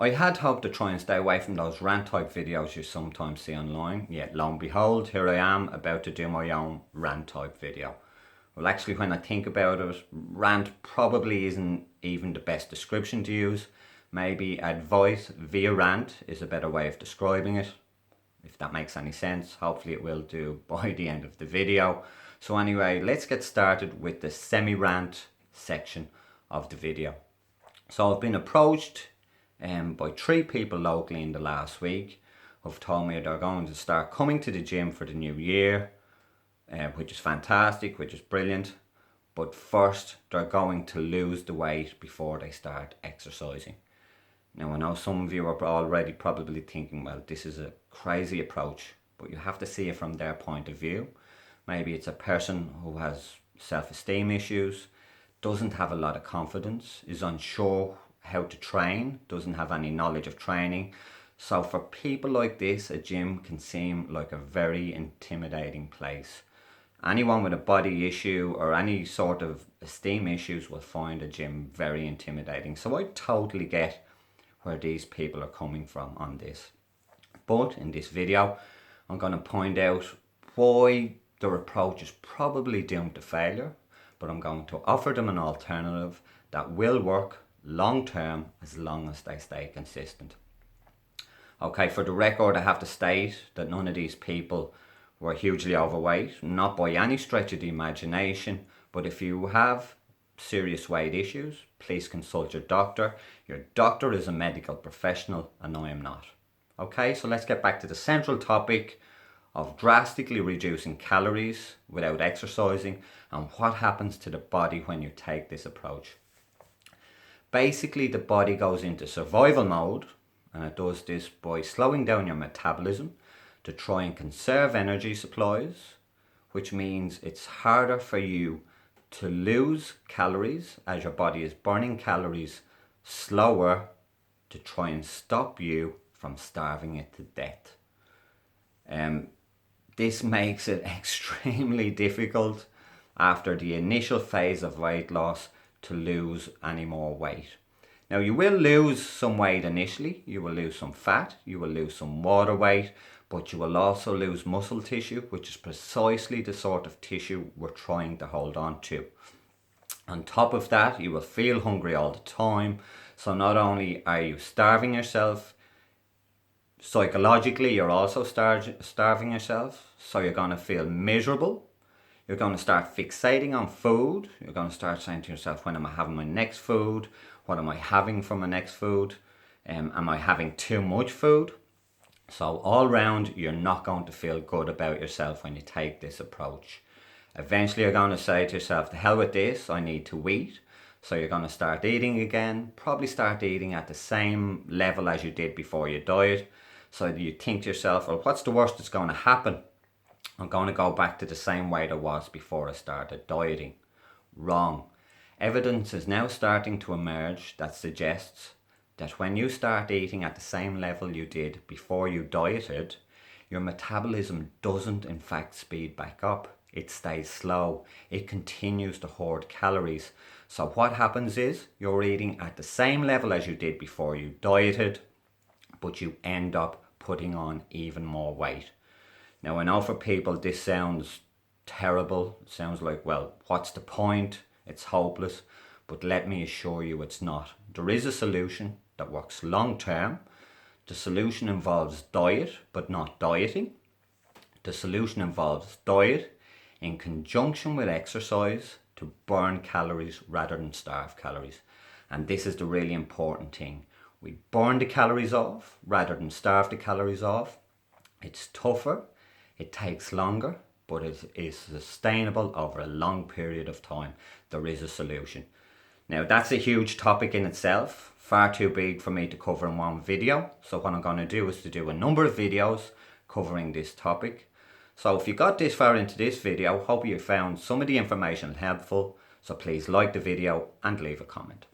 I had hoped to try and stay away from those rant type videos you sometimes see online, yet lo and behold, here I am about to do my own rant type video. Well, actually, when I think about it, rant probably isn't even the best description to use. Maybe advice via rant is a better way of describing it, if that makes any sense. Hopefully it will do by the end of the video. So anyway, let's get started with the semi-rant section of the video. So I've been approached by 3 people locally in the last week who've told me they're going to start coming to the gym for the new year, which is fantastic, which is brilliant. But first, they're going to lose the weight before they start exercising. Now, I know some of you are already probably thinking, well, this is a crazy approach, but you have to see it from their point of view. Maybe it's a person who has self-esteem issues, doesn't have a lot of confidence, is unsure how to train, doesn't have any knowledge of training. So for people like this, a gym can seem like a very intimidating place. Anyone with a body issue or any sort of esteem issues will find a gym very intimidating. So I totally get where these people are coming from on this. But in this video, I'm going to point out why their approach is probably doomed to failure, but I'm going to offer them an alternative that will work long term as long as they stay consistent. Okay, for the record, I have to state that none of these people were hugely overweight, not by any stretch of the imagination, but if you have serious weight issues, please consult your doctor. Your doctor is a medical professional and I am not. Okay, so let's get back to the central topic of drastically reducing calories without exercising and what happens to the body when you take this approach. Basically, the body goes into survival mode, and it does this by slowing down your metabolism to try and conserve energy supplies, which means it's harder for you to lose calories as your body is burning calories slower to try and stop you from starving it to death. This makes it extremely difficult after the initial phase of weight loss to lose any more weight. Now, you will lose some weight initially, you will lose some fat, you will lose some water weight, but you will also lose muscle tissue, which is precisely the sort of tissue we're trying to hold on to. On top of that, you will feel hungry all the time. So not only are you starving yourself, psychologically you're also starving yourself. So you're going to feel miserable. You're going to start fixating on food. You're going to start saying to yourself, when am I having my next food? What am I having for my next food? Am I having too much food? So all round, you're not going to feel good about yourself when you take this approach. Eventually, you're going to say to yourself, the hell with this, I need to eat. So you're going to start eating again, probably start eating at the same level as you did before your diet. So you think to yourself, well, what's the worst that's going to happen? I'm going to go back to the same weight I was before I started dieting. Wrong. Evidence is now starting to emerge that suggests that when you start eating at the same level you did before you dieted, your metabolism doesn't in fact speed back up. It stays slow. It continues to hoard calories. So what happens is you're eating at the same level as you did before you dieted, but you end up putting on even more weight. Now, I know for people this sounds terrible. It sounds like, well, what's the point? It's hopeless. But let me assure you it's not. There is a solution that works long term. The solution involves diet, but not dieting. The solution involves diet in conjunction with exercise to burn calories rather than starve calories. And this is the really important thing. We burn the calories off rather than starve the calories off. It's tougher, it takes longer, but it is sustainable over a long period of time. There is a solution. Now, that's a huge topic in itself, far too big for me to cover in one video. So what I'm going to do is to do a number of videos covering this topic. So if you got this far into this video, hope you found some of the information helpful. So please like the video and leave a comment.